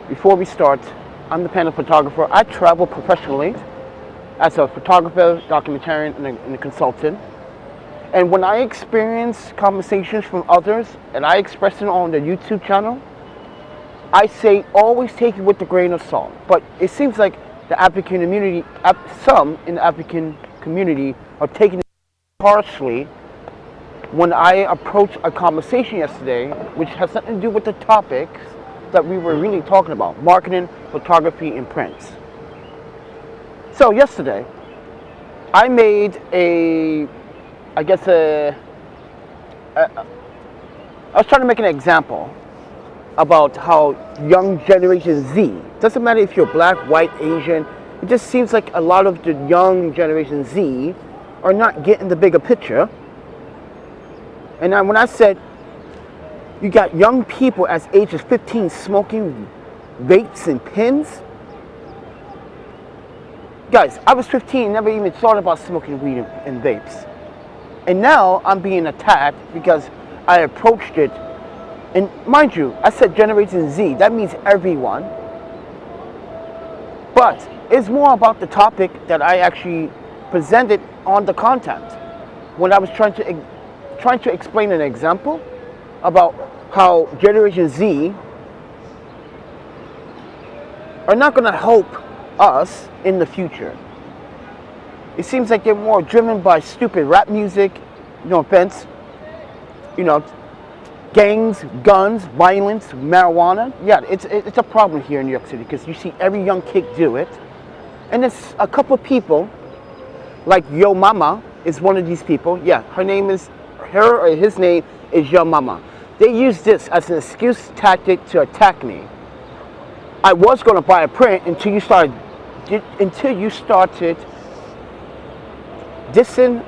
Before we start, I'm the Panda Photographer. I travel professionally as a photographer, documentarian, and a consultant. And when I experience conversations from others and I express it on the YouTube channel, I say always take it with a grain of salt. But it seems like the African community, some in the African community are taking it harshly when I approached a conversation yesterday which has something to do with the topics that we were really talking about: marketing, photography, and prints. So yesterday, I made I was trying to make an example about how young Generation Z, doesn't matter if you're black, white, Asian, it just seems like a lot of the young Generation Z are not getting the bigger picture. And then when I said, you got young people as age as 15 smoking vapes and pens. Guys, I was 15, never even thought about smoking weed and vapes. And now I'm being attacked because I approached it. And mind you, I said Generation Z, that means everyone. But it's more about the topic that I actually presented on the content. When I was trying to explain an example about how Generation Z are not going to help us in the future. It seems like they're more driven by stupid rap music, no offense, gangs, guns, violence, marijuana. Yeah, it's a problem here in New York City because you see every young kid do it. And it's a couple of people, like Yo Mama is one of these people. Yeah, his name is Yo Mama. They use this as an excuse tactic to attack me. I was going to buy a print until you started dissing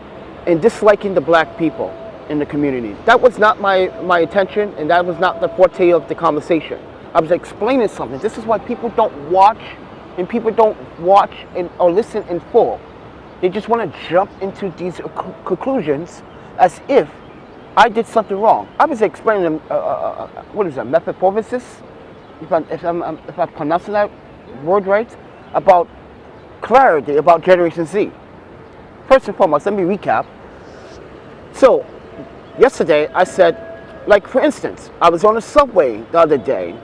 and disliking the black people in the community. That was not my intention, and that was not the forte of the conversation. I was explaining something. This is why people don't watch or listen in full. They just want to jump into these conclusions as if I did something wrong. I was explaining metamorphosis, if I'm pronouncing that word right, about clarity about Generation Z. First and foremost, let me recap. So, yesterday I said, like for instance, I was on the subway the other day,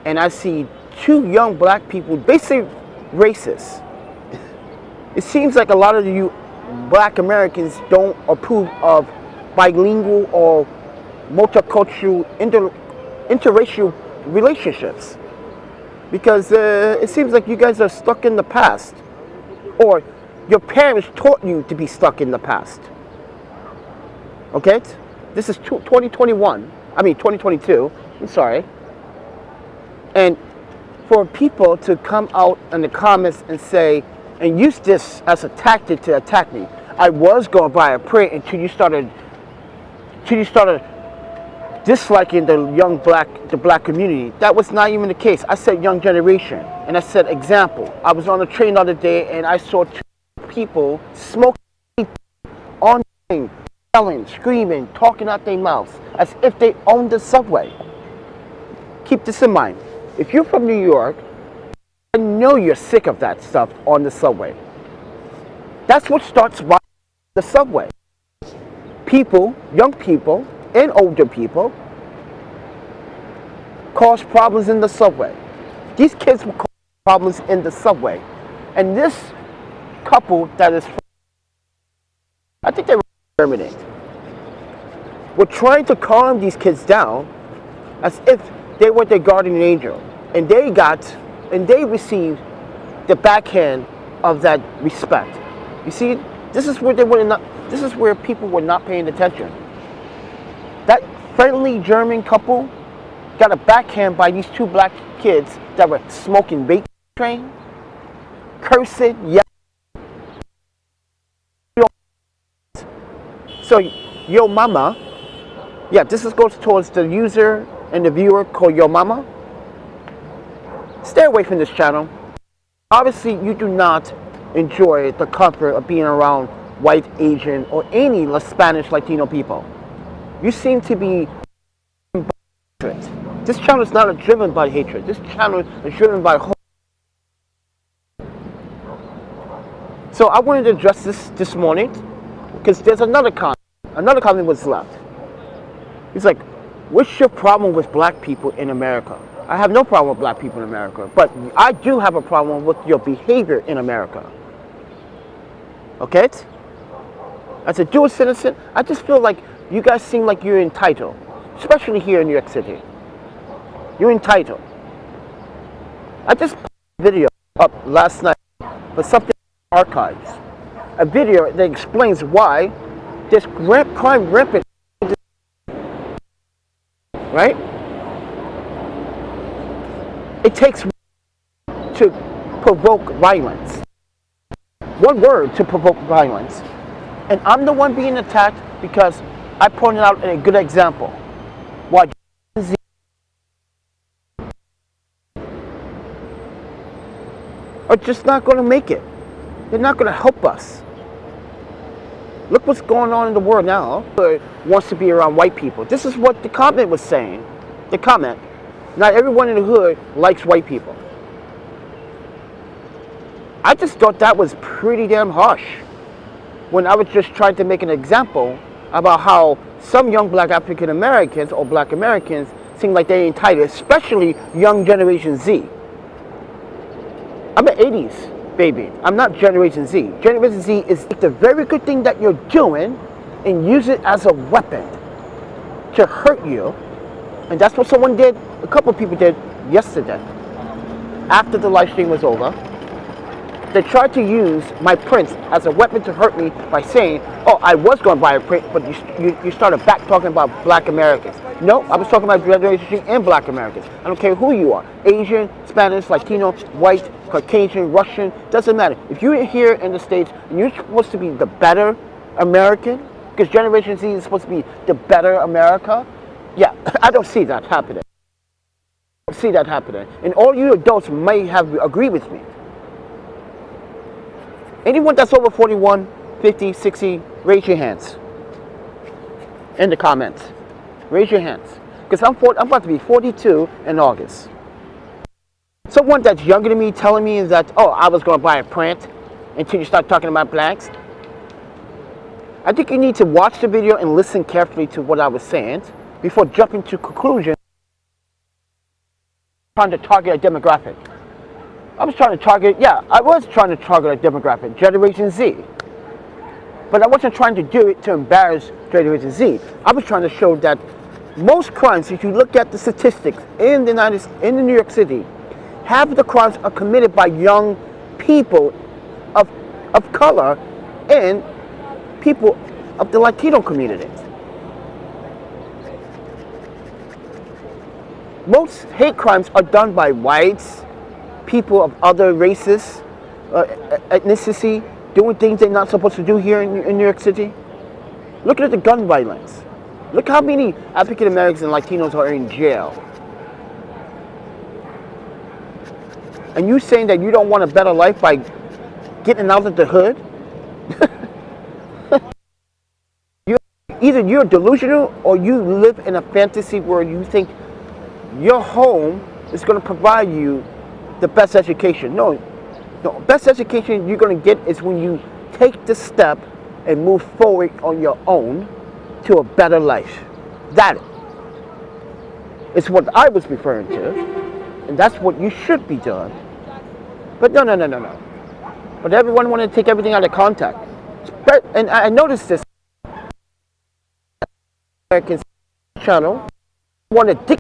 and I see two young black people, basically racist. It seems like a lot of you black Americans don't approve of bilingual or multicultural interracial relationships because it seems like you guys are stuck in the past, or your parents taught you to be stuck in the past. Okay? This is 2022, I'm sorry. And for people to come out in the comments and say, and use this as a tactic to attack me, I was going to buy a print until you started disliking the black community. That was not even the case. I said young generation, and I said example. I was on a train the other day, and I saw two people smoking on the train, yelling, screaming, talking out their mouths as if they owned the subway. Keep this in mind. If you're from New York, I know you're sick of that stuff on the subway. That's what starts the subway. People, young people, and older people cause problems in the subway. These kids will cause problems in the subway. And this couple that is, I think they were terminated. We're trying to calm these kids down as if they were their guardian angel. And they received the backhand of that respect. You see, this is where people were not paying attention. That friendly German couple got a backhand by these two black kids that were smoking vape train, cursing, yelling. So, Yo Mama, yeah, this goes towards the user and the viewer called Yo Mama. Stay away from this channel. Obviously, you do not enjoy the comfort of being around white, Asian, or any Spanish, Latino people. You seem to be This channel is not driven by hatred. This channel is driven by hope. So I wanted to address this morning because there's another comment. Another comment was left. He's like, what's your problem with black people in America? I have no problem with black people in America, but I do have a problem with your behavior in America. Okay? As a dual citizen, I just feel like you guys seem like you're entitled, especially here in New York City. You're entitled. I just put a video up last night for something archives. A video that explains why this crime rampant, right? It takes to provoke violence. One word to provoke violence. And I'm the one being attacked because I pointed out a good example. Why are just not going to make it. They're not going to help us. Look what's going on in the world now. Wants to be around white people. This is what the comment was saying. The comment. Not everyone in the hood likes white people. I just thought that was pretty damn harsh. When I was just trying to make an example about how some young black African Americans or black Americans seem like they're entitled, especially young Generation Z. I'm an 80s baby. I'm not Generation Z. Generation Z is the very good thing that you're doing and use it as a weapon to hurt you. And that's what someone did, a couple people did yesterday. After the live stream was over, they tried to use my prints as a weapon to hurt me by saying, oh, I was going to buy a print, but you started back talking about black Americans. No, I was talking about Generation and black Americans. I don't care who you are. Asian, Spanish, Latino, white, Caucasian, Russian, doesn't matter. If you're here in the States and you're supposed to be the better American, because Generation Z is supposed to be the better America, yeah, I don't see that happening. I don't see that happening. And all you adults may have agreed with me. Anyone that's over 41, 50, 60, raise your hands in the comments. Raise your hands. Because I'm about to be 42 in August. Someone that's younger than me telling me that, oh, I was going to buy a print until you start talking about blacks. I think you need to watch the video and listen carefully to what I was saying before jumping to conclusions. Trying to target a demographic. I was trying to target, yeah, I was trying to target a demographic, Generation Z. But I wasn't trying to do it to embarrass Generation Z. I was trying to show that most crimes, if you look at the statistics in the New York City, half of the crimes are committed by young people of color and people of the Latino community. Most hate crimes are done by whites, people of other races, ethnicity, doing things they're not supposed to do here in New York City. Look at the gun violence. Look how many African Americans and Latinos are in jail. And you saying that you don't want a better life by getting out of the hood? Either you're delusional or you live in a fantasy where you think your home is going to provide you the best education. No, the best education you're going to get is when you take the step and move forward on your own to a better life. That is what I was referring to, and that's what you should be doing. But no. But everyone want to take everything out of context. And I noticed this American channel want to dictate.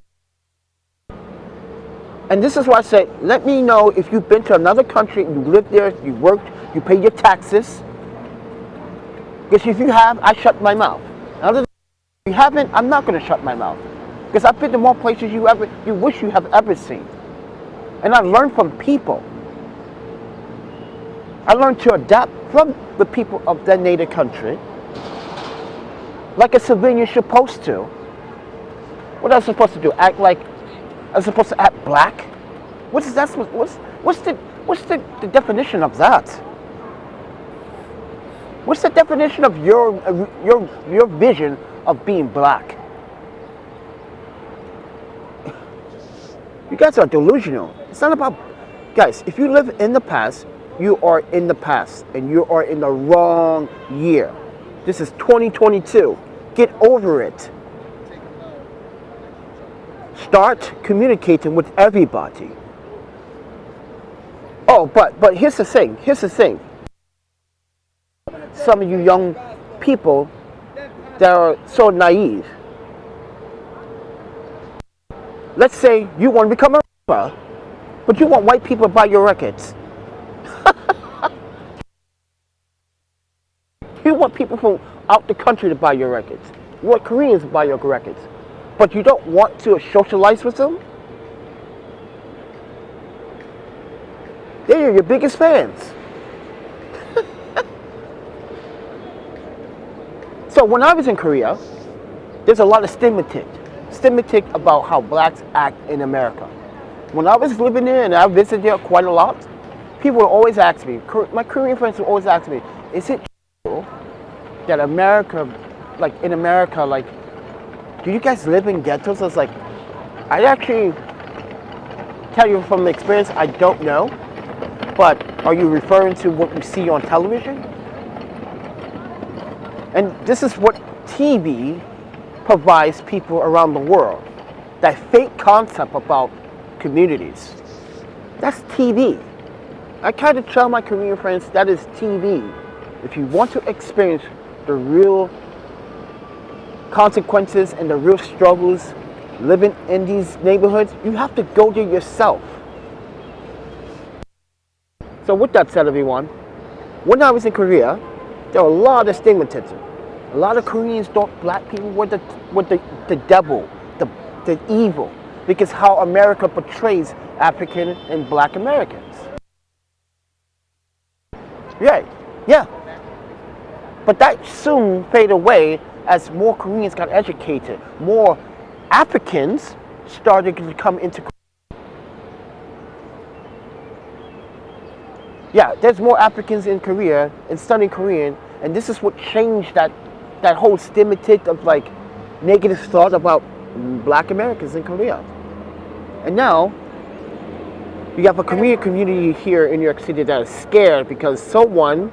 And this is why I say, let me know if you've been to another country, you lived there, you worked, you pay your taxes. Because if you have, I shut my mouth. If you haven't, I'm not going to shut my mouth. Because I've been to more places you wish you have ever seen. And I learned from people. I learned to adapt from the people of that native country. Like a civilian is supposed to. What am I supposed to do? Act like I'm supposed to act black? What's the definition of that? What's the definition of your vision of being black? You guys are delusional. It's not about, guys, if you live in the past, you are in the past and you are in the wrong year. This is 2022. Get over it. Start communicating with everybody. Oh, but here's the thing. Here's the thing. Some of you young people that are so naive. Let's say you want to become a rapper, but you want white people to buy your records. You want people from out the country to buy your records. You want Koreans to buy your records. But you don't want to socialize with them? They're your biggest fans. So when I was in Korea, there's a lot of stigmatic about how blacks act in America. When I was living there and I visited there quite a lot, people would always ask me, my Korean friends would always ask me, is it true that America, like in America, like, do you guys live in ghettos? I was like, I actually tell you from experience, I don't know. But are you referring to what you see on television? And this is what TV provides people around the world. That fake concept about communities. That's TV. I kind of tell my Korean friends that is TV. If you want to experience the real consequences and the real struggles living in these neighborhoods, you have to go there yourself. So with that said, everyone, when I was in Korea, there were a lot of stigmatism. A lot of Koreans thought black people were the devil, the evil, because how America portrays African and black Americans. Right, yeah. But that soon faded away as more Koreans got educated. More Africans started to come into Korea. Yeah, there's more Africans in Korea and studying Korean, and this is what changed that whole stigmatic of like negative thought about black Americans in Korea. And now you have a Korean community here in New York City that is scared because someone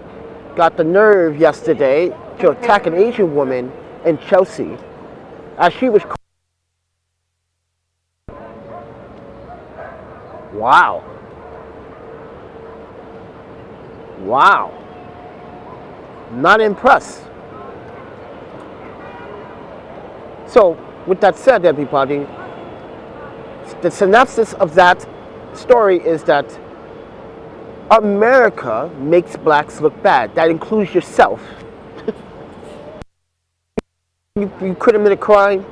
got the nerve yesterday to attack an Asian woman in Chelsea as she was. Wow. Wow. Not impressed. So, with that said, everybody, the synopsis of that story is that America makes blacks look bad. That includes yourself. you commit a crime.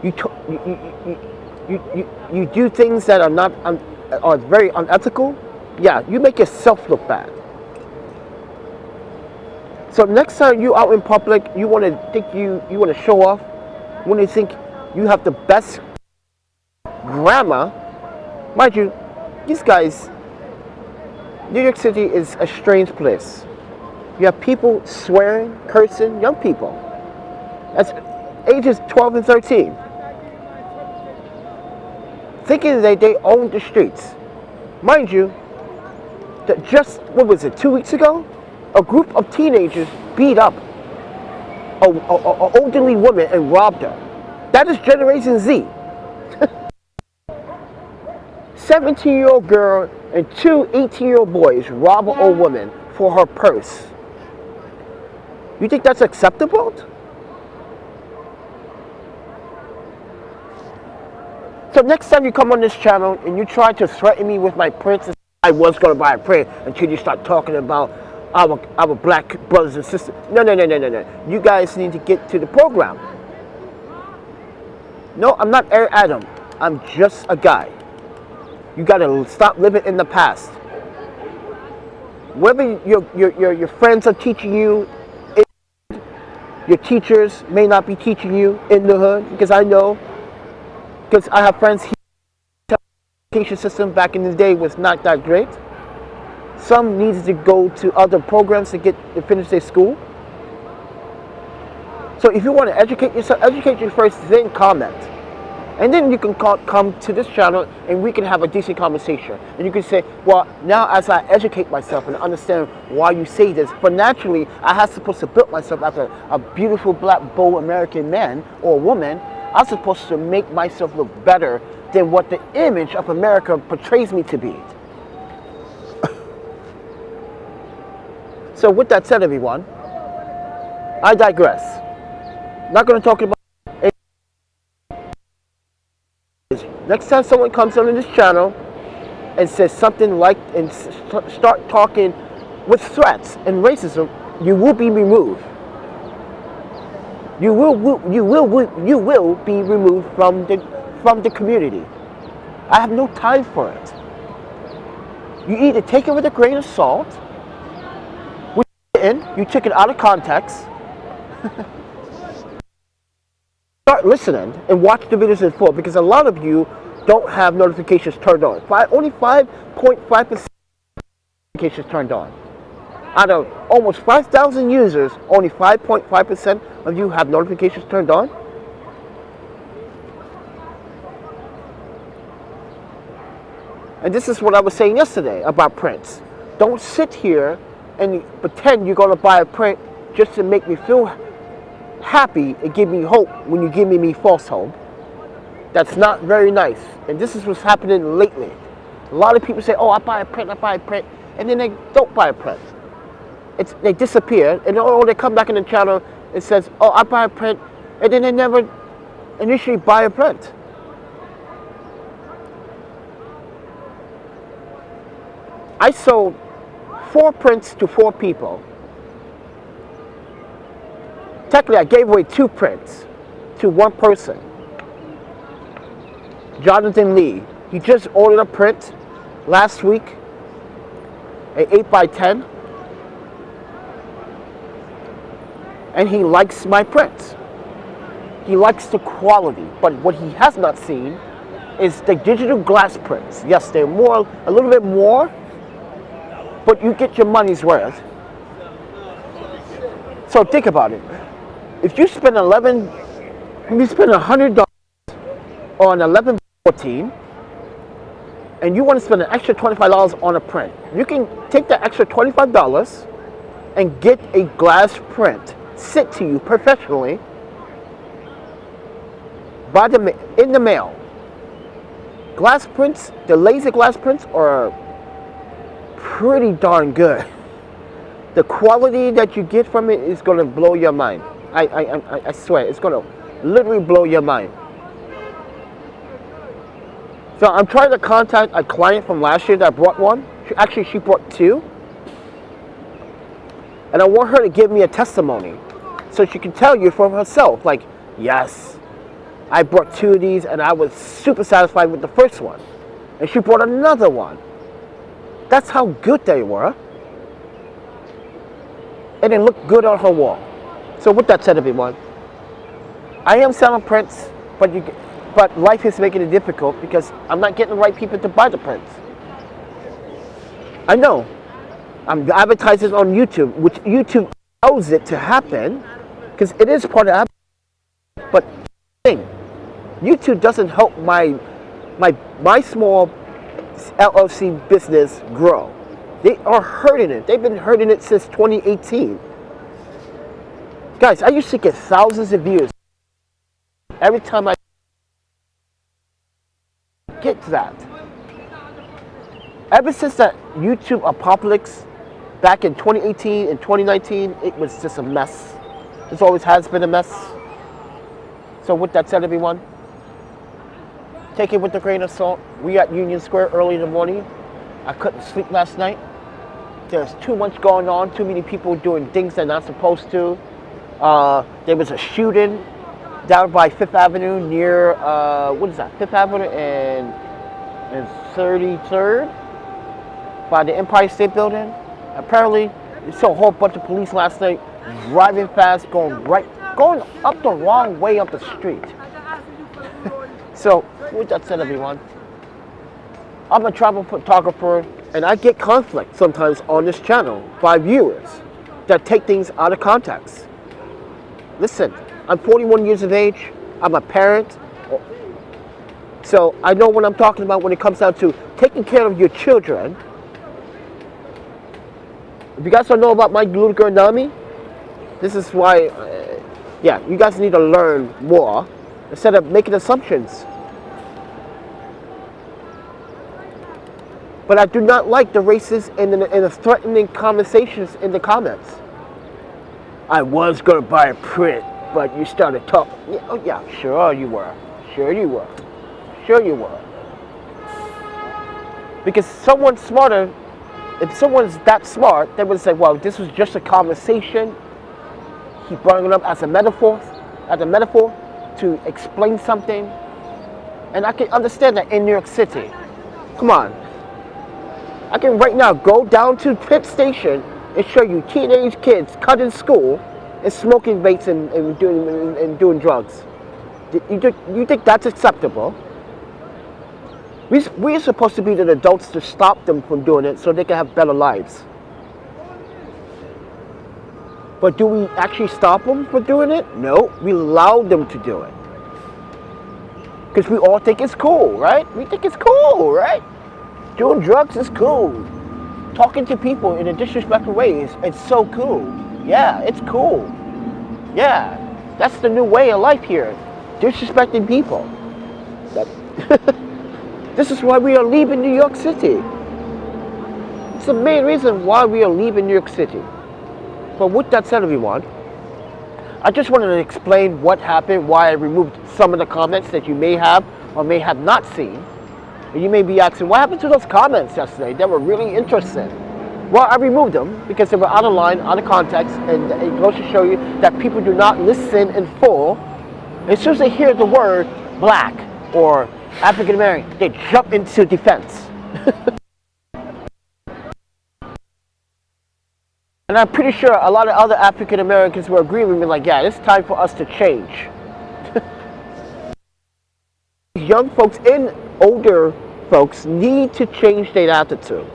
You do things that are very unethical. Yeah, you make yourself look bad. So next time you out in public, you want to show off. When you think you have the best grammar, mind you, these guys, New York City is a strange place. You have people swearing, cursing, young people. That's ages 12 and 13. Thinking that they own the streets. Mind you, that just, 2 weeks ago? A group of teenagers beat up an elderly woman and robbed her. That is Generation Z. 17-year-old girl and two 18-year-old boys rob an old woman for her purse. You think that's acceptable? So next time you come on this channel and you try to threaten me with my prints, I was going to buy a print until you start talking about our black brothers and sisters. No. You guys need to get to the program. No, I'm not Air Adam. I'm just a guy. You got to stop living in the past. Whether your friends are teaching you, your teachers may not be teaching you in the hood, because I know, because I have friends here. The education system back in the day was not that great. Some needed to go to other programs to finish their school. So if you want to educate yourself, educate you first, then comment. And then you can come to this channel and we can have a decent conversation. And you can say, well, now as I educate myself and understand why you say this, but naturally I have supposed to build myself as a beautiful black bold American man or woman. I'm supposed to make myself look better than what the image of America portrays me to be. So with that said, everyone, I digress. Not going to talk about next time someone comes on this channel and says something like and start talking with threats and racism, you will be removed. You will be removed from the community. I have no time for it. You either take it with a grain of salt, which you took it out of context. Start listening and watch the videos in full, because a lot of you don't have notifications turned on. Only 5.5% notifications turned on. Out of almost 5,000 users, only 5.5% of you have notifications turned on. And this is what I was saying yesterday about prints. Don't sit here and pretend you're going to buy a print just to make me feel happy and give me hope when you give me false hope. That's not very nice. And this is what's happening lately. A lot of people say, oh, I buy a print, and then they don't buy a print. They disappear, and or they come back in the channel and says, oh, I buy a print, and then they never initially buy a print. I sold 4 prints to 4 people. Technically, I gave away 2 prints to 1 person. Jonathan Lee. He just ordered a print last week, an 8x10, and he likes my prints. He likes the quality, but what he has not seen is the digital glass prints. Yes, they're a little bit more, but you get your money's worth. So think about it. If you spend $100 on 1114, and you want to spend an extra $25 on a print, you can take that extra $25 and get a glass print sent to you professionally in the mail. Glass prints, the laser glass prints, are pretty darn good. The quality that you get from it is going to blow your mind. I swear, it's going to literally blow your mind. So I'm trying to contact a client from last year that brought one. She brought 2. And I want her to give me a testimony so she can tell you for herself, like, yes, I brought 2 of these and I was super satisfied with the first one. And she brought another one. That's how good they were. And they looked good on her wall. So with that said, everyone, I am selling prints, but life is making it difficult because I'm not getting the right people to buy the prints. I know. I'm advertising on YouTube, which YouTube allows it to happen because it is part of advertising. But thing, YouTube doesn't help my small LLC business grow. They are hurting it. They've been hurting it since 2018. Guys, I used to get thousands of views every time I get that. Ever since that YouTube apocalypse back in 2018 and 2019, it was just a mess. It always has been a mess. So with that said, everyone, take it with a grain of salt. We at Union Square early in the morning. I couldn't sleep last night. There's too much going on, too many people doing things they're not supposed to. There was a shooting down by 5th Avenue near, what is that, 5th Avenue and 33rd by the Empire State Building. Apparently, we saw a whole bunch of police last night driving fast, going up the wrong way up the street. So, with that said, everyone, I'm a travel photographer, and I get conflict sometimes on this channel by viewers that take things out of context. Listen, I'm 41 years of age. I'm a parent. So I know what I'm talking about when it comes down to taking care of your children. If you guys don't know about my little girl Nami, this is why, yeah, you guys need to learn more instead of making assumptions. But I do not like the racist and the threatening conversations in the comments. I was going to buy a print, but you started talking. Yeah, oh yeah, sure you were. Sure you were. Sure you were. Because someone smarter, if someone's that smart, they would say, well, this was just a conversation. He brought it up as a metaphor to explain something. And I can understand that in New York City. Come on. I can right now go down to Penn Station and show you teenage kids cutting school and smoking vapes and doing drugs. You think that's acceptable? We're supposed to be the adults to stop them from doing it so they can have better lives. But do we actually stop them from doing it? No, we allow them to do it. Because we all think it's cool, right? We think it's cool, right? Doing drugs is cool. Talking to people in a disrespectful way it's so cool. Yeah, it's cool. Yeah, that's the new way of life here. Disrespecting people. This is why we are leaving New York City. It's the main reason why we are leaving New York City. But with that said, everyone, I just wanted to explain what happened, why I removed some of the comments that you may have or may have not seen. And you may be asking, what happened to those comments yesterday? They were really interesting. Well, I removed them because they were out of line, out of context, and it goes to show you that people do not listen in full. As soon as they hear the word black or African American, they jump into defense. And I'm pretty sure a lot of other African Americans will agree with me, like, yeah, it's time for us to change. Young folks and older folks need to change their attitude.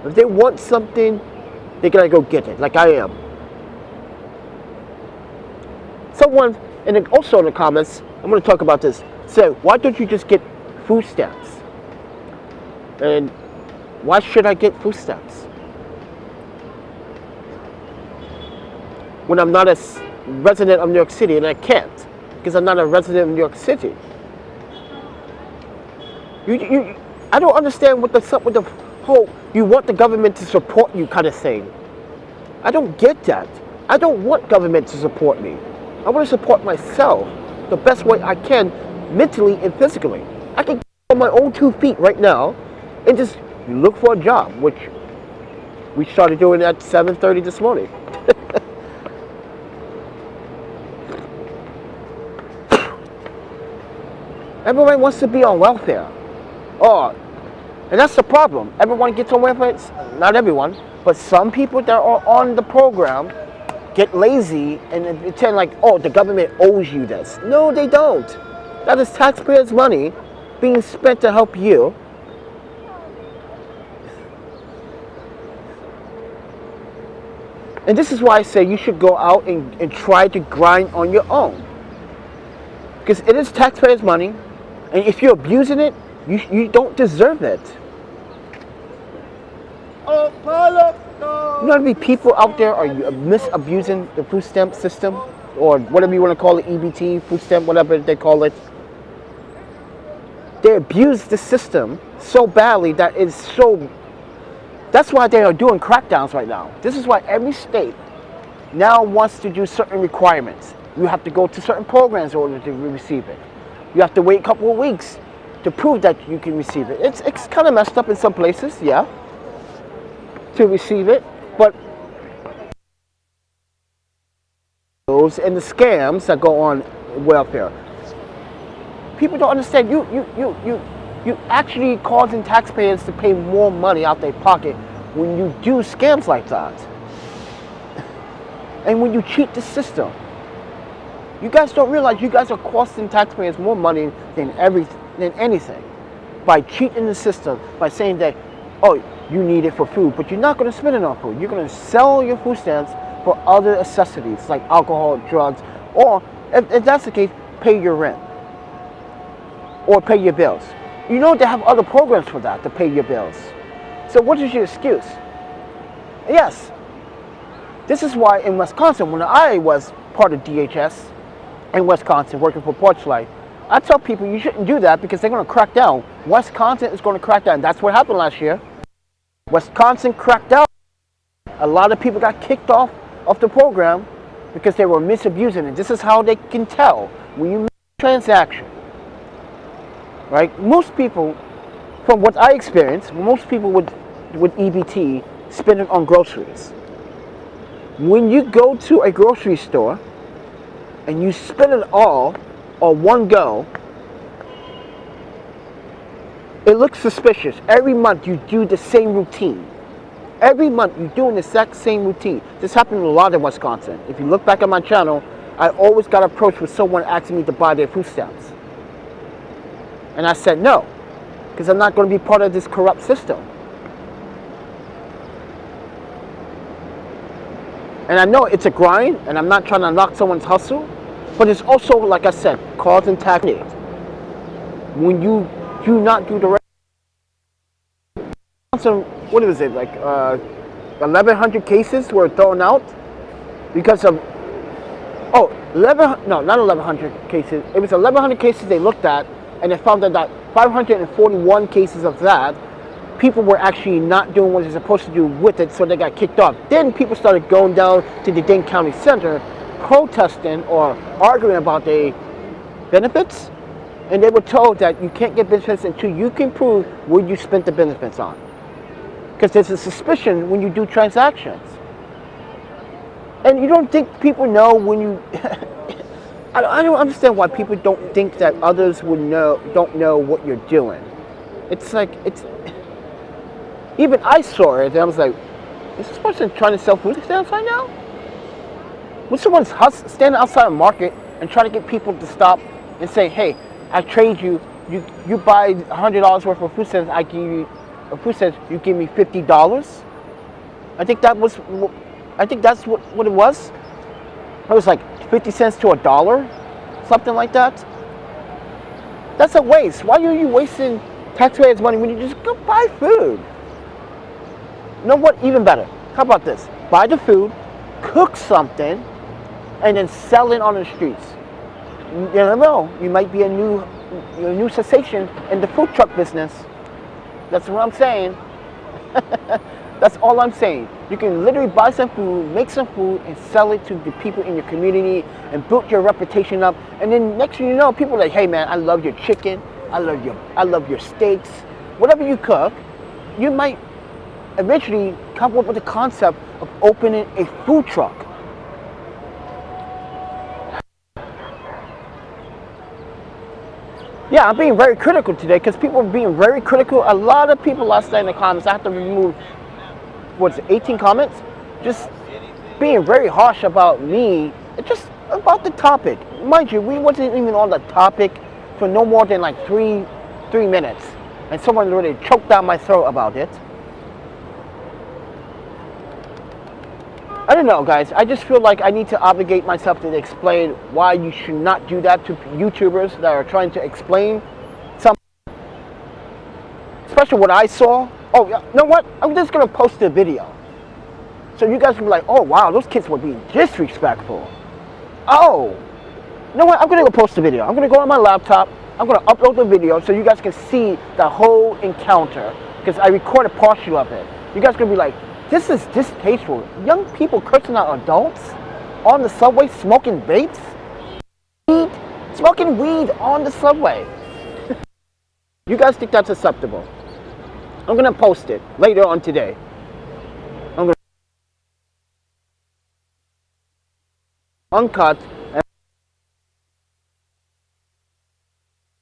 If they want something, they're gonna go get it, like I am. Someone, and also in the comments, I'm gonna talk about this, said, why don't you just get food stamps? And why should I get food stamps? When I'm not a resident of New York City, and I can't, because I'm not a resident of New York City. I don't understand what's up with the whole, you want the government to support you kind of thing. I don't get that. I don't want government to support me. I want to support myself the best way I can, mentally and physically. I can get on my own 2 feet right now and just look for a job, which we started doing at 7:30 this morning. Everyone wants to be on welfare. Oh, and that's the problem. Everyone gets on welfare. Not everyone, but some people that are on the program get lazy and pretend like, oh, the government owes you this. No, they don't. That is taxpayers' money being spent to help you. And this is why I say you should go out and try to grind on your own. Because it is taxpayers' money. And if you're abusing it, you don't deserve it. You know how many people out there are misusing the food stamp system? Or whatever you want to call it, EBT, food stamp, whatever they call it. They abuse the system so badly that it's so... That's why they are doing crackdowns right now. This is why every state now wants to do certain requirements. You have to go to certain programs in order to receive it. You have to wait a couple of weeks to prove that you can receive it. It's kind of messed up in some places, yeah, to receive it, but those and the scams that go on welfare, people don't understand. You actually causing taxpayers to pay more money out their pocket when you do scams like that, and when you cheat the system. You guys don't realize you guys are costing taxpayers more money than anything by cheating the system, by saying that, oh, you need it for food, but you're not going to spend it on food. You're going to sell your food stamps for other necessities like alcohol, drugs, or if that's the case, pay your rent. or pay your bills. You know they have other programs for that, to pay your bills. So what is your excuse? Yes. This is why in Wisconsin, when I was part of DHS in Wisconsin working for Porchlight, I tell people you shouldn't do that because they're going to crack down. Wisconsin is going to crack down. That's what happened last year. Wisconsin cracked down. A lot of people got kicked off of the program because they were misusing it. This is how they can tell when you make a transaction. Right? Most people, from what I experienced, most people with EBT spend it on groceries. When you go to a grocery store and you spend it all on one go, it looks suspicious. Every month you do the same routine. Every month you're doing the exact same routine. This happened a lot in Wisconsin. If you look back at my channel, I always got approached with someone asking me to buy their food stamps. And I said no, because I'm not going to be part of this corrupt system. And I know it's a grind, and I'm not trying to knock someone's hustle, but it's also, like I said, cause and tactic. When you do not do the right, what was it, like 1,100 cases were thrown out because of, not 1,100 cases, it was 1,100 cases they looked at, and they found that 541 cases of that, people were actually not doing what they're supposed to do with it, so they got kicked off. Then people started going down to the Dane County Center, protesting or arguing about the benefits, and they were told that you can't get benefits until you can prove where you spent the benefits on. Because there's a suspicion when you do transactions. And you don't think people know when you... I don't understand why people don't think that others don't know what you're doing. It's like, even I saw it and I was like, is this person trying to sell food stamps right now? When someone's standing outside a market and trying to get people to stop and say, hey, I trade you, you buy $100 worth of food stamps, I give you a food stamps, you give me $50? I think that's what it was. It was like 50 cents to $1, something like that. That's a waste. Why are you wasting taxpayers' money when you just go buy food? You know what? Even better. How about this? Buy the food, cook something, and then sell it on the streets. You never know. You might be a new sensation in the food truck business. That's what I'm saying. That's all I'm saying. You can literally buy some food, make some food, and sell it to the people in your community and build your reputation up. And then next thing you know, people are like, hey man, I love your chicken, I love your steaks. Whatever you cook, you might eventually come up with the concept of opening a food truck. Yeah, I'm being very critical today because people are being very critical. A lot of people last night in the comments, I have to remove, 18 comments? Just being very harsh about me, just about the topic. Mind you, we wasn't even on the topic for no more than like three minutes. And someone really choked down my throat about it. I don't know, guys. I just feel like I need to obligate myself to explain why you should not do that to YouTubers that are trying to explain something. Especially what I saw. Oh, you know what? I'm just going to post a video. So you guys can be like, oh, wow, those kids were being disrespectful. Oh, you know what? I'm going to go post a video. I'm going to go on my laptop. I'm going to upload the video so you guys can see the whole encounter. Because I recorded partial of it. You guys are going to be like, this is distasteful. Young people cursing out adults on the subway, smoking vapes, smoking weed on the subway. You guys think that's acceptable? I'm gonna post it later on today. I'm gonna uncut. And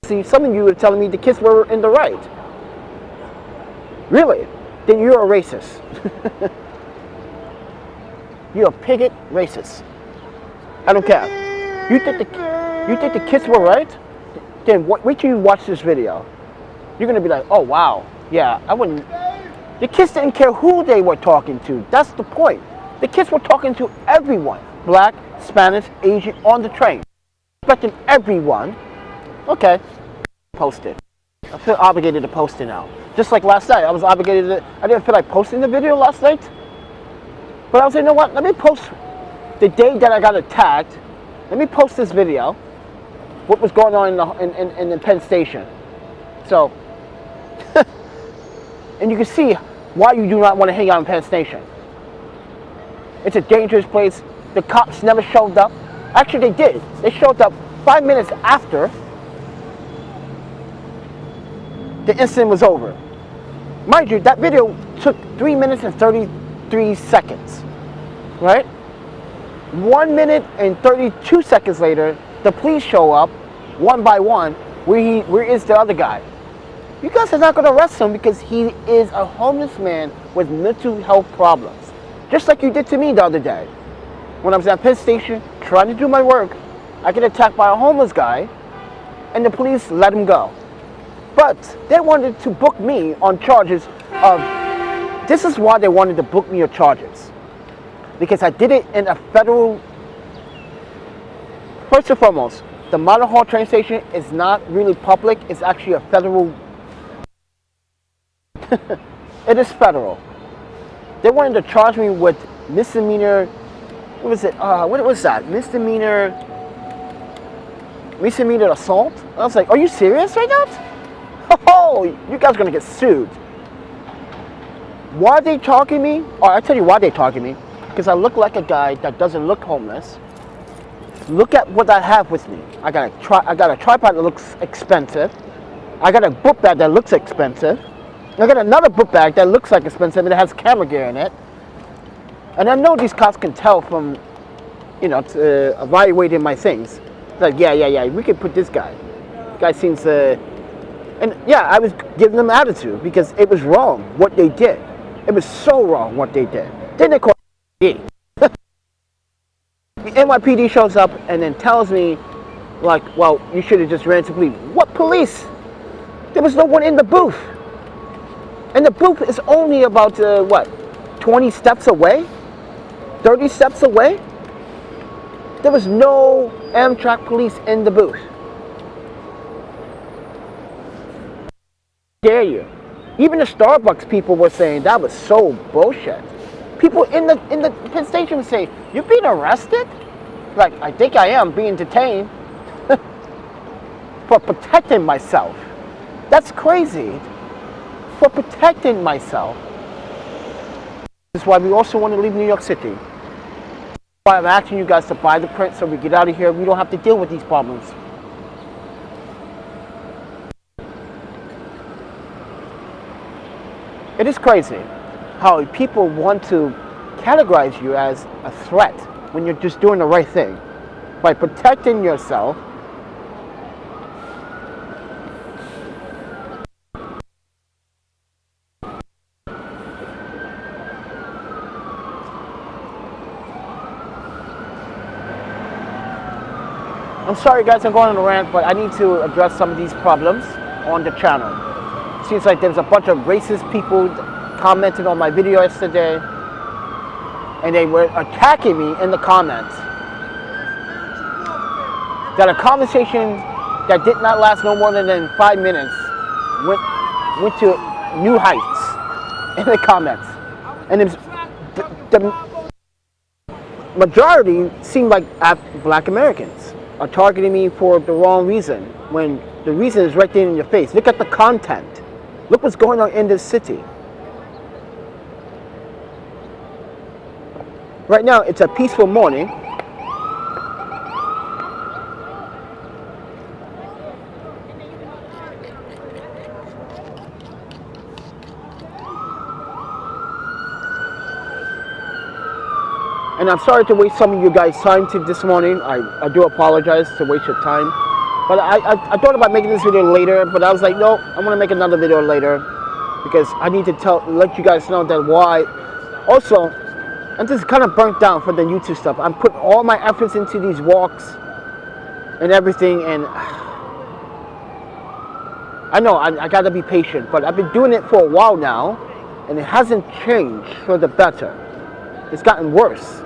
see, some of you are telling me the kids were in the right. Really? Then you're a racist. You're a bigot racist. I don't care. You think the kids were right? Then wait till you watch this video. You're gonna be like, oh wow, yeah, I wouldn't. The kids didn't care who they were talking to. That's the point. The kids were talking to everyone. Black, Spanish, Asian on the train. Expecting everyone. Okay. post it. I feel obligated to post it now. Just like last night, I was obligated to, I didn't feel like posting the video last night. But I was like, you know what, let me post the day that I got attacked. Let me post this video. What was going on in the Penn Station. So, and you can see why you do not want to hang out in Penn Station. It's a dangerous place. The cops never showed up. Actually, they did. They showed up 5 minutes after the incident was over. Mind you, that video took 3 minutes and 33 seconds, right? 1 minute and 32 seconds later, the police show up, one by one. Where is the other guy? You guys are not going to arrest him because he is a homeless man with mental health problems. Just like you did to me the other day. When I was at Penn Station trying to do my work, I get attacked by a homeless guy, and the police let him go. But they wanted to book me on charges of, this is why they wanted to book me on charges. Because I did it in a federal, first and foremost, the Modern Hall train station is not really public, it's actually a federal, it is federal. They wanted to charge me with misdemeanor, what was it, what was that, misdemeanor assault? I was like, are you serious right now? Oh, you guys are gonna get sued. Why are they targeting me? Or I tell you why they targeting me. Because I look like a guy that doesn't look homeless. Look at what I have with me. I got a tripod that looks expensive. I got a book bag that looks expensive. I got another book bag that looks like expensive and it has camera gear in it. And I know these cops can tell from, you know, evaluating my things. Like, yeah, we could put this guy. This guy seems and yeah, I was giving them attitude because it was wrong what they did. It was so wrong what they did. Then they call me. The NYPD shows up and then tells me, like, well, you should have just ran to police. What police? There was no one in the booth. And the booth is only about, 20 steps away? 30 steps away? There was no Amtrak police in the booth. Dare you? Even the Starbucks people were saying that was so bullshit. People in the Penn Station were saying, "You're being arrested?" Like, I think I am being detained for protecting myself. That's crazy. For protecting myself. This is why we also want to leave New York City. That's why I'm asking you guys to buy the print so we get out of here. We don't have to deal with these problems. It is crazy how people want to categorize you as a threat when you're just doing the right thing. By protecting yourself, I'm sorry guys, I'm going on a rant, but I need to address some of these problems on the channel. Seems like there's a bunch of racist people commented on my video yesterday, and they were attacking me in the comments. That a conversation that did not last no more than 5 minutes went to new heights in the comments. And it was, the majority seemed like Black Americans are targeting me for the wrong reason, when the reason is right there in your face. Look at the content. Look what's going on in this city. Right now, it's a peaceful morning. And I'm sorry to waste some of you guys' time this morning. I do apologize to waste your time. But I thought about making this video later, but I was like, no, I'm gonna make another video later because I need to let you guys know that why. Also, I'm just kind of burnt down for the YouTube stuff. I'm putting all my efforts into these walks and everything, and I know I gotta be patient, but I've been doing it for a while now, and it hasn't changed for the better. It's gotten worse.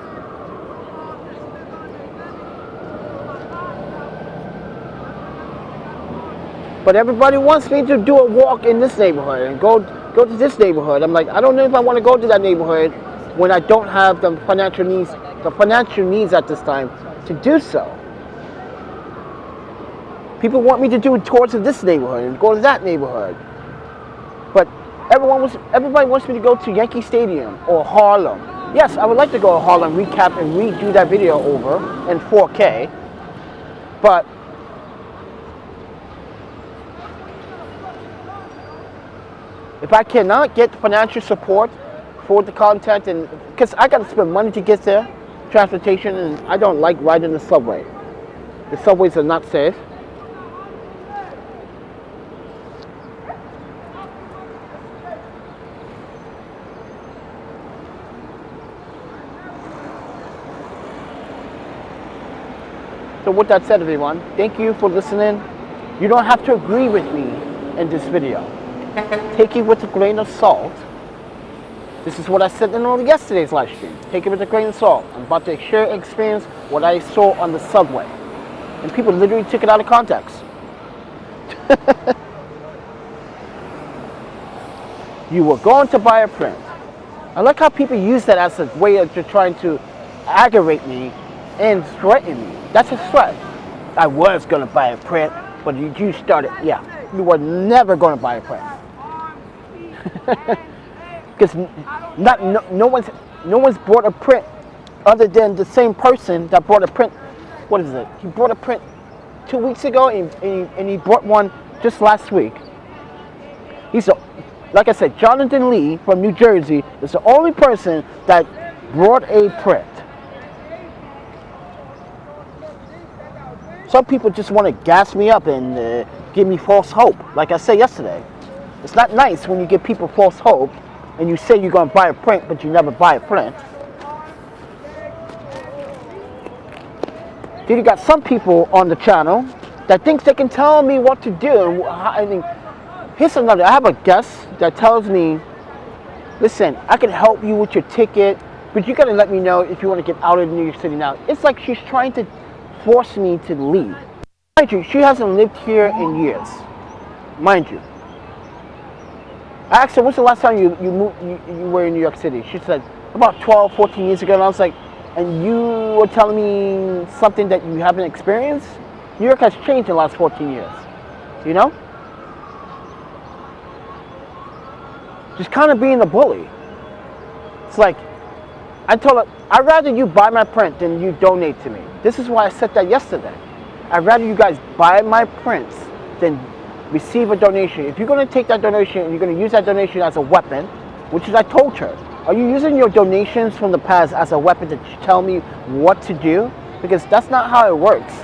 But everybody wants me to do a walk in this neighborhood and go to this neighborhood. I'm like, I don't know if I want to go to that neighborhood when I don't have the financial needs at this time to do so. People want me to do tours of this neighborhood and go to that neighborhood. But everybody wants me to go to Yankee Stadium or Harlem. Yes, I would like to go to Harlem, recap and redo that video over in 4K. But if I cannot get financial support for the content, and because I got to spend money to get there, transportation, and I don't like riding the subway. The subways are not safe. So with that said, everyone, thank you for listening. You don't have to agree with me in this video. Take it with a grain of salt. This is what I said in yesterday's live stream. Take it with a grain of salt. I'm about to share experience what I saw on the subway. And people literally took it out of context. You were going to buy a print. I like how people use that as a way of just trying to aggravate me and threaten me. That's a threat. I was going to buy a print, but you started, yeah. You were never going to buy a print. Because no one's bought a print other than the same person that bought a print. What is it? He bought a print 2 weeks ago, and he bought one just last week. Like I said, Jonathan Lee from New Jersey is the only person that brought a print. Some people just want to gas me up and give me false hope. Like I said yesterday, it's not nice when you give people false hope and you say you're going to buy a print, but you never buy a print. Then you got some people on the channel that thinks they can tell me what to do. I mean, here's another. I have a guest that tells me, listen, I can help you with your ticket, but you got to let me know if you want to get out of New York City now. It's like she's trying to force me to leave. Mind you, she hasn't lived here in years. Mind you. I asked her, when's the last time you were in New York City? She said, about 12, 14 years ago. And I was like, and you were telling me something that you haven't experienced? New York has changed in the last 14 years. You know? Just kind of being a bully. It's like, I told her, I'd rather you buy my print than you donate to me. This is why I said that yesterday. I'd rather you guys buy my prints than receive a donation. If you're going to take that donation and you're going to use that donation as a weapon, which is I told her, are you using your donations from the past as a weapon to tell me what to do? Because that's not how it works.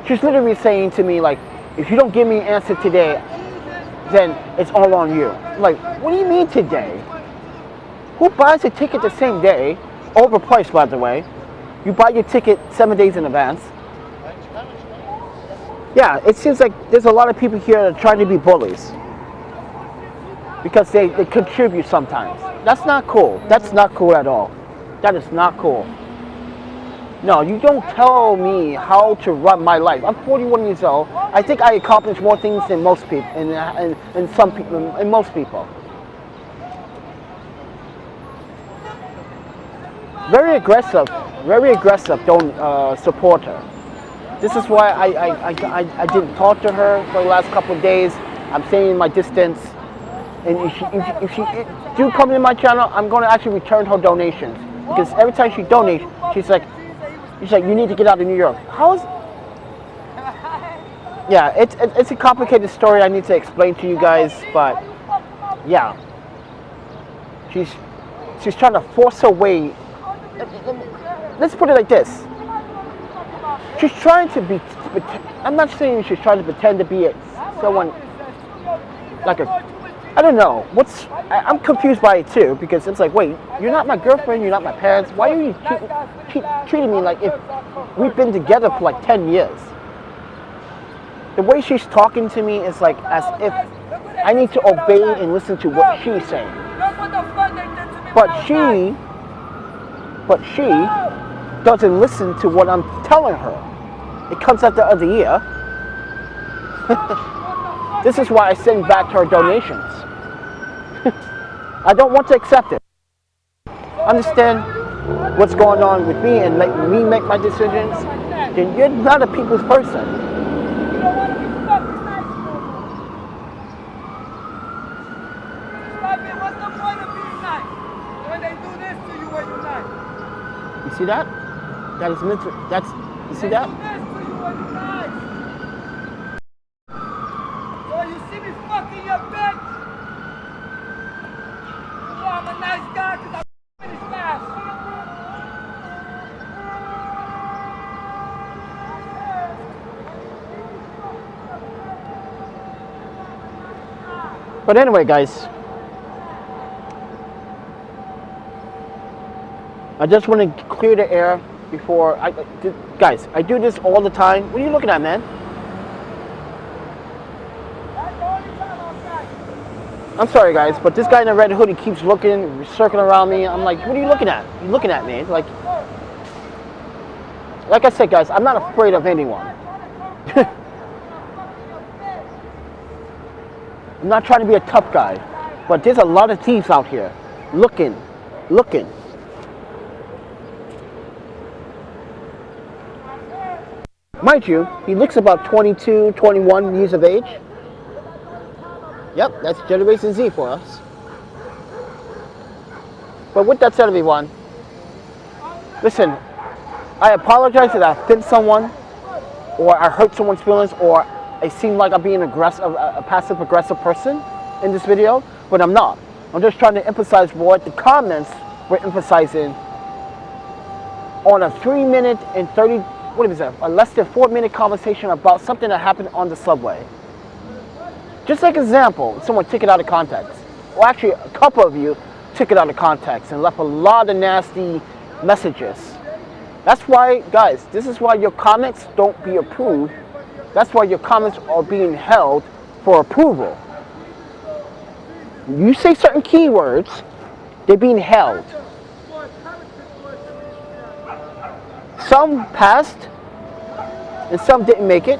She's literally saying to me, like, if you don't give me an answer today, then it's all on you. I'm like, what do you mean today? Who buys a ticket the same day? Overpriced, by the way. You buy your ticket 7 days in advance. Yeah, it seems like there's a lot of people here that are trying to be bullies. Because they contribute sometimes. That's not cool. That's not cool at all. That is not cool. No, you don't tell me how to run my life. I'm 41 years old. I think I accomplished more things than most people, and some people, and most people. Very aggressive. Don't support her. This is why I didn't talk to her for the last couple of days. I'm staying in my distance. And if she do come in my channel, I'm going to actually return her donations. Because every time she donates, she's like, you need to get out of New York. How is... Yeah, it's a complicated story I need to explain to you guys, but yeah. She's trying to force her way. Let's put it like this. She's trying to be... I'm not saying she's trying to pretend to be someone like a... I don't know. I'm confused by it too, because it's like, wait, you're not my girlfriend, you're not my parents. Why are you treating me like if we've been together for like 10 years? The way she's talking to me is like as if I need to obey and listen to what she's saying. But she doesn't listen to what I'm telling her. It comes out the other ear. This is why I send back her donations. I don't want to accept it. Understand what's going on with me and let me make my decisions. Then you're not a people's person. You see that? That is meant to, that's, you see that? So you see me fucking your bitch? You know I'm a nice guy because I finish fast. But anyway, guys, I just want to clear the air before guys, I do this all the time. What are you looking at, man? I'm sorry, guys, but this guy in the red hoodie keeps looking, circling around me. I'm like, what are you looking at? You looking at me? Like I said, guys, I'm not afraid of anyone. I'm not trying to be a tough guy, but there's a lot of thieves out here looking. Mind you, he looks about 22, 21 years of age. Yep, that's Generation Z for us. But with that said, everyone, listen, I apologize if I offend someone, or I hurt someone's feelings, or I seem like I'm being aggressive, a passive-aggressive person in this video, but I'm not. I'm just trying to emphasize what the comments were emphasizing on a 3-minute and 30, what is that, a less than 4-minute conversation about something that happened on the subway. Just like example, someone took it out of context. Well, actually, a couple of you took it out of context and left a lot of nasty messages. That's why, guys, this is why your comments don't be approved. That's why your comments are being held for approval. You say certain keywords, they're being held. Some passed, and some didn't make it,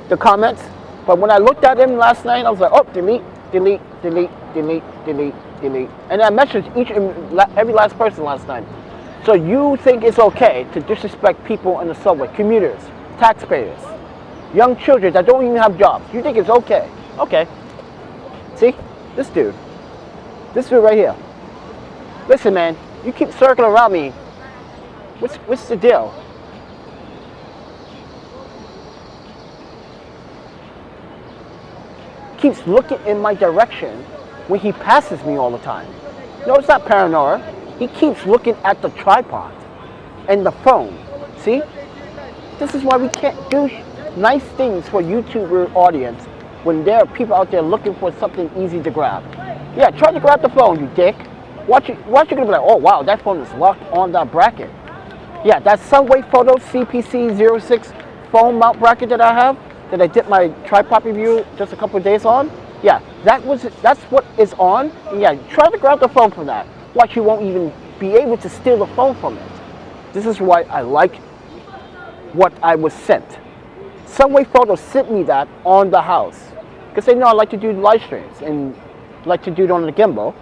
the comments. But when I looked at them last night, I was like, oh, delete, delete, delete, delete, delete, delete. And I messaged each and every last person last night. So you think it's okay to disrespect people in the subway, commuters, taxpayers, young children that don't even have jobs. You think it's okay? Okay. See? This dude right here. Listen, man, you keep circling around me. What's the deal? Keeps looking in my direction when he passes me all the time. No, it's not paranoia. He keeps looking at the tripod and the phone. See? This is why we can't do nice things for YouTuber audience when there are people out there looking for something easy to grab. Yeah, try to grab the phone, you dick. Watch you're gonna be like, oh wow, that phone is locked on that bracket. Yeah, that Subway Photo CPC06 phone mount bracket that I have, that I did my tripod review just a couple of days on. Yeah, that's what is on. And yeah, try to grab the phone from that. Watch, you won't even be able to steal the phone from it. This is why I like what I was sent. Subway Photo sent me that on the house. Because they know I like to do live streams and like to do it on the gimbal.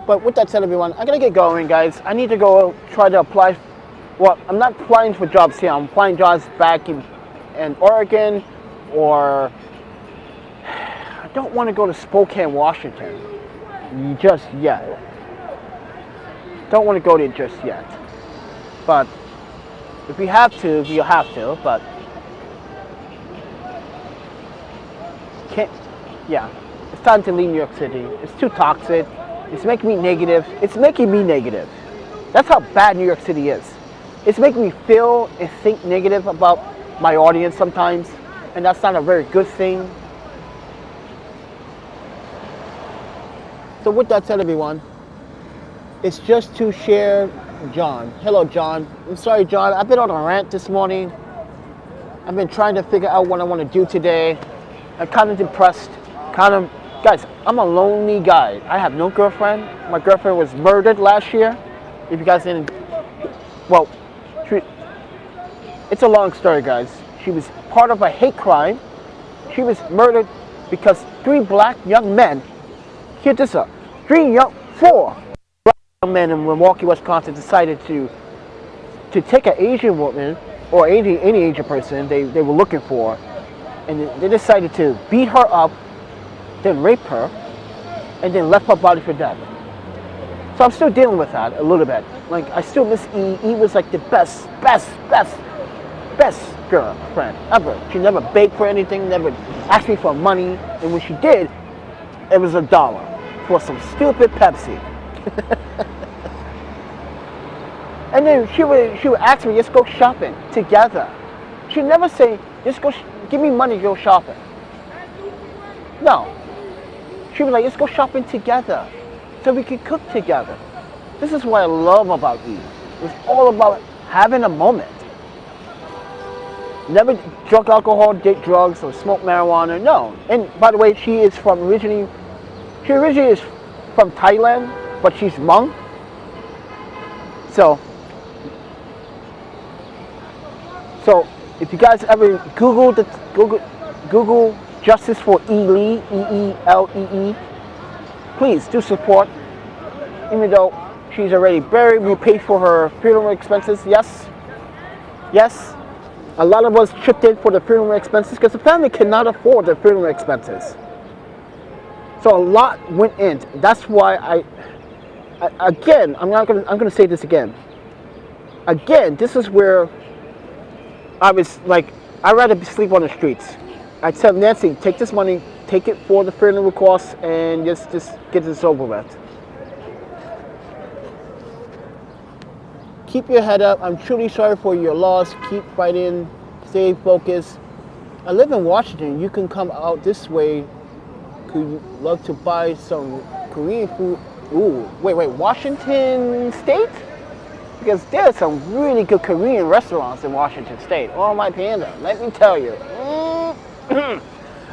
But with that said, everyone, I gotta get going, guys. I need to go try to apply. Well, I'm not applying for jobs here. I'm applying jobs back in Oregon, or I don't want to go to Spokane, Washington just yet. Don't want to go there just yet. But if we have to, we'll have to. But can't. Yeah, it's time to leave New York City. It's too toxic. It's making me negative. It's making me negative. That's how bad New York City is. It's making me feel and think negative about my audience sometimes, and that's not a very good thing. So with that said, everyone, it's just to share John. Hello, John. I'm sorry, John. I've been on a rant this morning. I've been trying to figure out what I want to do today. I'm kind of depressed, kind of Guys, I'm a lonely guy. I have no girlfriend. My girlfriend was murdered last year. If you guys didn't, well, it's a long story, guys. She was part of a hate crime. She was murdered because 3 black young men, hear this up, 4 black young men in Milwaukee, Wisconsin decided to take an Asian woman or any Asian person they were looking for, and they decided to beat her up, then rape her, and then left her body for dead. So I'm still dealing with that a little bit. Like, I still miss E. E was like the best girlfriend ever. She never begged for anything, never asked me for money, and when she did, it was $1 for some stupid Pepsi. And then she would ask me, let's go shopping together. She'd never say, give me money to go shopping. No. She was like, let's go shopping together so we could cook together. This is what I love about E. It's all about having a moment. Never drunk alcohol, did drugs, or smoke marijuana. No. And by the way, she originally is from Thailand, but she's Hmong. So if you guys ever Google Justice for Elee, E-E-L-E-E, please do support. Even though she's already buried, we paid for her funeral expenses. Yes. A lot of us chipped in for the funeral expenses because the family cannot afford the funeral expenses. So a lot went in. That's why I'm gonna say this again. Again, this is where I was like, I'd rather sleep on the streets. I tell Nancy, take this money, take it for the funeral costs, and just get this over with. Keep your head up. I'm truly sorry for your loss. Keep fighting. Stay focused. I live in Washington. You can come out this way. Could you love to buy some Korean food? Ooh, wait, Washington State? Because there's some really good Korean restaurants in Washington State. Oh my panda, let me tell you.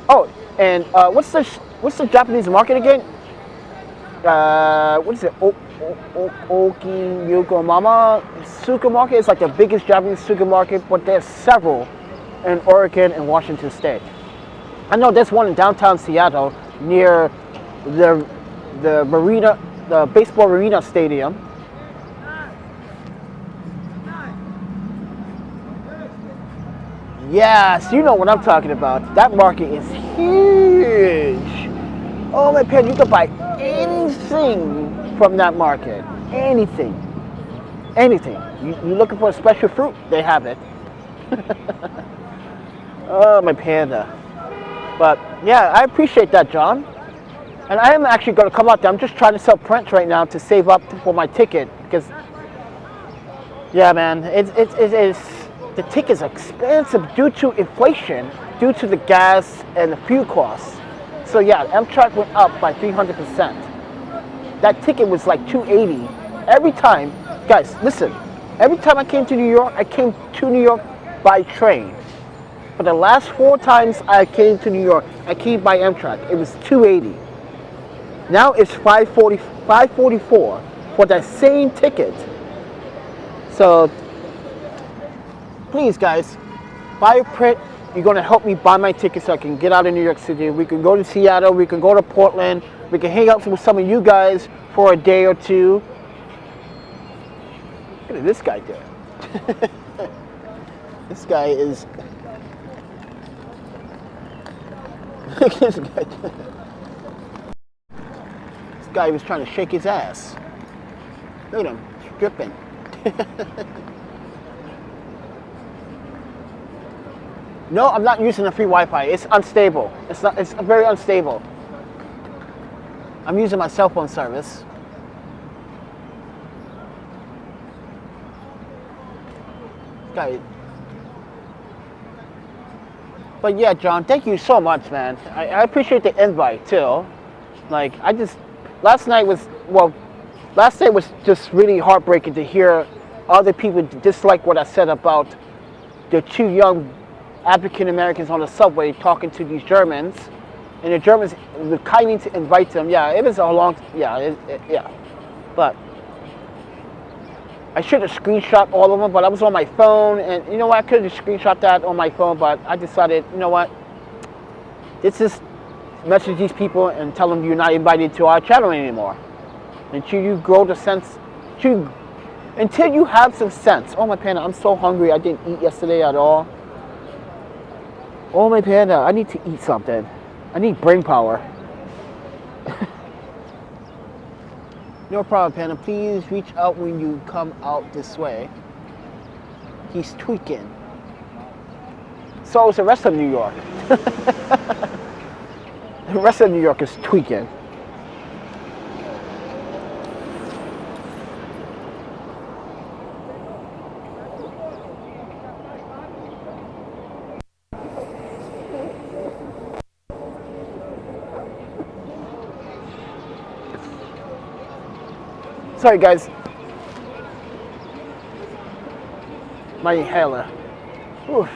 Oh, and what's the Japanese market again? What is it? Yokohama supermarket. It's like the biggest Japanese supermarket, but there's several in Oregon and Washington State. I know there's one in downtown Seattle near the marina, the baseball arena stadium. Yes, you know what I'm talking about. That market is huge. Oh my God, you can buy anything from that market. Anything. You're looking for a special fruit, they have it. Oh, my panda. But yeah, I appreciate that, John. And I am actually going to come out there. I'm just trying to sell prints right now to save up for my ticket. Because, yeah, man, the ticket's expensive due to inflation, due to the gas and the fuel costs. So yeah, Amtrak went up by 300%. That ticket was like $280 every time. Guys, listen. Every time I came to New York, I came to New York by train. For the last 4 times I came to New York, I came by Amtrak. It was $280. Now it's $544 for that same ticket. So please, guys, buy a print. You're going to help me buy my ticket so I can get out of New York City. We can go to Seattle. We can go to Portland. We can hang out with some of you guys for a day or two. Look at this guy there. This guy is... Look at this guy. This guy was trying to shake his ass. Look at him, stripping. No, I'm not using the free Wi-Fi. It's unstable. It's very unstable. I'm using my cell phone service. Guy. But yeah, John, thank you so much, man. I appreciate the invite too. Like, last night was just really heartbreaking to hear other people dislike what I said about the 2 young African Americans on the subway talking to these Germans. and the Germans were kindly to invite them. Yeah, it was a long, yeah, yeah. But I should have screenshot all of them, but I was on my phone, and you know what? I could have screenshot that on my phone, but I decided, you know what? Let's just message these people and tell them you're not invited to our channel anymore. Until you grow the sense, until you have some sense. Oh, my panda, I'm so hungry. I didn't eat yesterday at all. Oh, my panda, I need to eat something. I need brain power. No problem, panda. Please reach out when you come out this way. He's tweaking. So is the rest of New York. The rest of New York is tweaking. Sorry guys, my inhaler. Oof.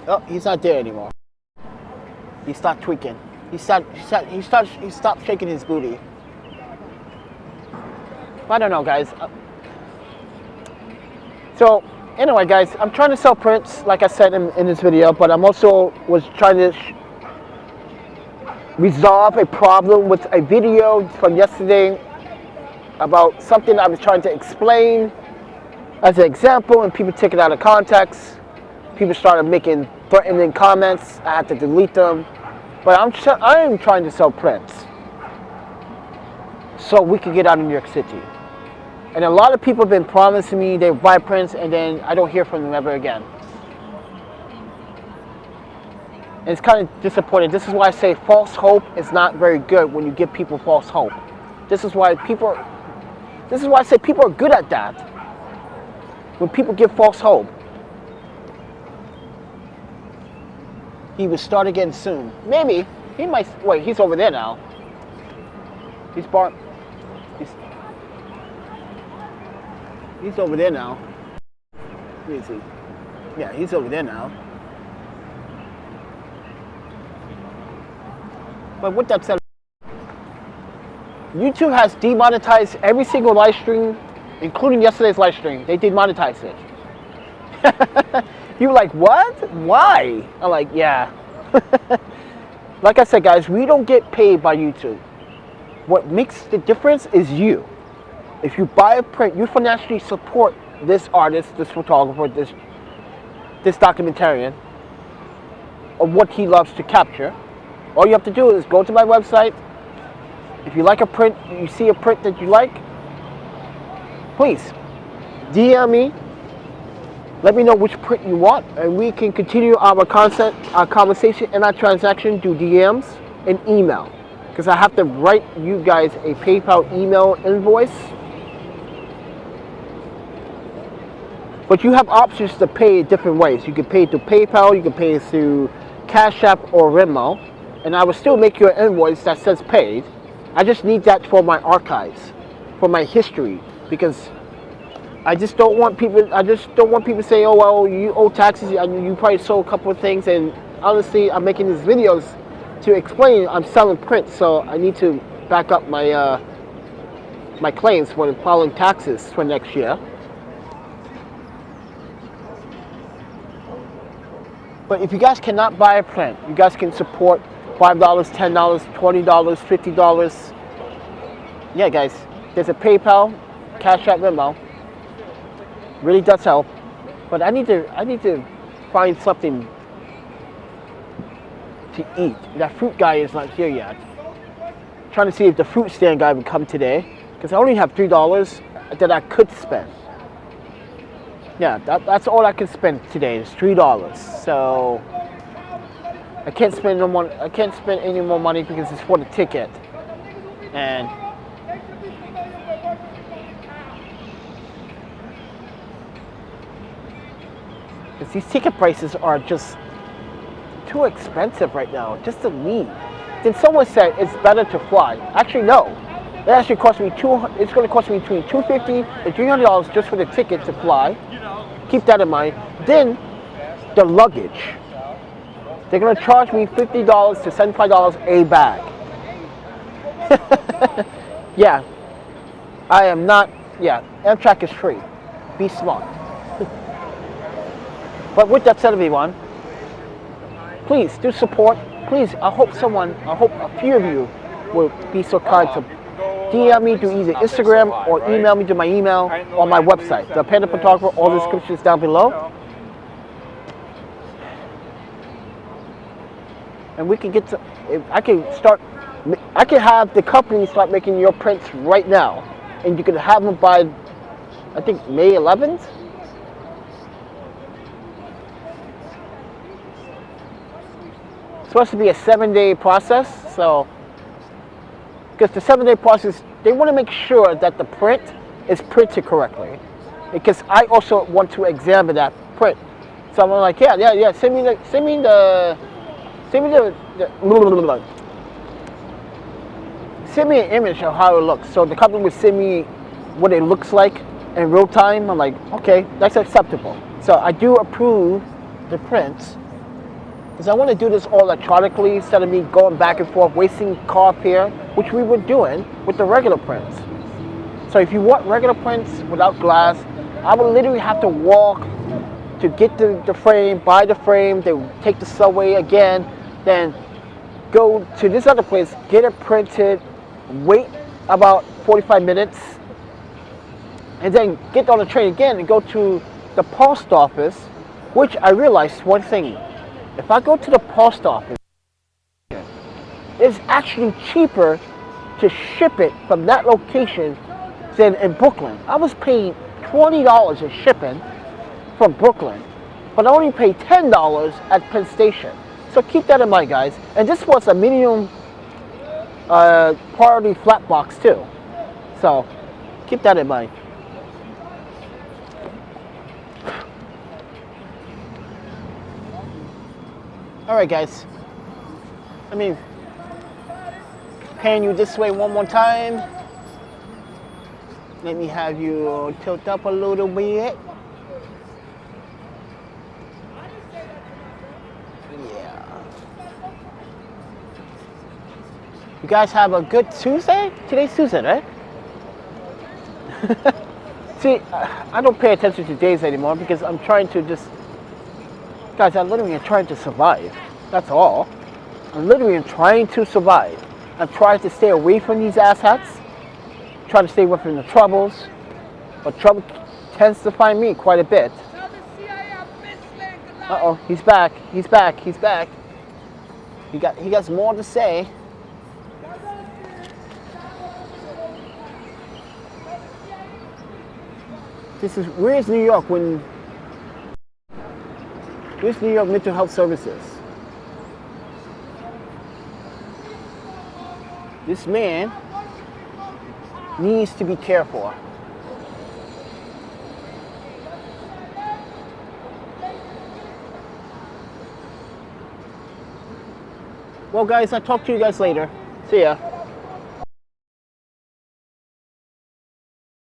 Oh, he's not there anymore. He stopped tweaking. He stopped shaking his booty. I don't know, guys. So anyway, guys, I'm trying to sell prints, like I said in this video, but I'm also was trying to resolve a problem with a video from yesterday about something I was trying to explain as an example, and people took it out of context. People started making threatening comments. I had to delete them. But I am trying to sell prints so we can get out of New York City. And a lot of people have been promising me they buy prints, and then I don't hear from them ever again. And it's kind of disappointing. This is why I say false hope is not very good when you give people false hope. This is why I say people are good at that. When people give false hope. He will start again soon. Maybe. He might. Wait, he's over there now. He's over there now. Where is he? Yeah, he's over there now. But with that said, YouTube has demonetized every single live stream, including yesterday's live stream. They demonetized it. You're like, what? Why? I'm like, yeah. Like I said, guys, we don't get paid by YouTube. What makes the difference is you. If you buy a print, you financially support this artist, this photographer, this documentarian, of what he loves to capture. All you have to do is go to my website. If you like a print, you see a print that you like, please DM me. Let me know which print you want, and we can continue our conversation and our transaction through DMs and email. Because I have to write you guys a PayPal email invoice. But you have options to pay different ways. You can pay through PayPal, you can pay through Cash App or Venmo. And I will still make you an invoice that says paid. I just need that for my archives, for my history, because I just don't want people to say, oh well, you owe taxes, you probably sold a couple of things, and honestly, I'm making these videos to explain I'm selling prints, so I need to back up my my claims for filing taxes for next year. But if you guys cannot buy a print, you guys can support $5, $10, $20, $50. Yeah, guys, there's a PayPal, Cash App, Venmo. Really does help. But I need to find something to eat. That fruit guy is not here yet. I'm trying to see if the fruit stand guy would come today, because I only have $3 that I could spend. Yeah, that's all I can spend today is $3. So I can't spend no more. I can't spend any more money because it's for the ticket, and because these ticket prices are just too expensive right now, just to leave. Then someone said it's better to fly. Actually, no. It actually cost me it's going to cost me between $250 and $300 just for the ticket to fly. Keep that in mind. Then the luggage. They're gonna charge me $50 to $75 a bag. Yeah, I am not. Yeah, Amtrak is free. Be smart. But with that said, everyone, please do support. Please, I hope a few of you will be so kind to DM me through either Instagram or email me to my email or my website, ThePandaPhotographer. All the descriptions down below. And we can get to, I can have the company start making your prints right now. And you can have them by, I think, May 11th. It's supposed to be a 7-day process. So, because the 7-day process, they want to make sure that the print is printed correctly. Because I also want to examine that print. So I'm like, yeah, send me an image of how it looks. So the company would send me what it looks like in real time. I'm like, okay, that's acceptable. So I do approve the prints because I want to do this all electronically instead of me going back and forth, wasting car fare, which we were doing with the regular prints. So if you want regular prints without glass, I would literally have to walk to get the frame, buy the frame, then take the subway again, then go to this other place, get it printed, wait about 45 minutes, and then get on the train again and go to the post office, which I realized one thing. If I go to the post office, it's actually cheaper to ship it from that location than in Brooklyn. I was paying $20 in shipping from Brooklyn, but I only paid $10 at Penn Station. So keep that in mind, guys. And this was a medium priority flat box too. So keep that in mind. All right, guys. Let me pan you this way one more time. Let me have you tilt up a little bit. Yeah. You guys have a good Tuesday? Today's Tuesday, right? See, I don't pay attention to days anymore because I'm trying to just... Guys, I'm literally trying to survive. That's all. I'm literally trying to survive. I'm trying to stay away from these asshats. Trying to stay away from the troubles. But trouble tends to find me quite a bit. Uh-oh, he's back. He's back. He's back. He got more to say. Where's New York when... Where's New York Mental Health Services? This man needs to be cared for. Well, guys, I'll talk to you guys later. See ya.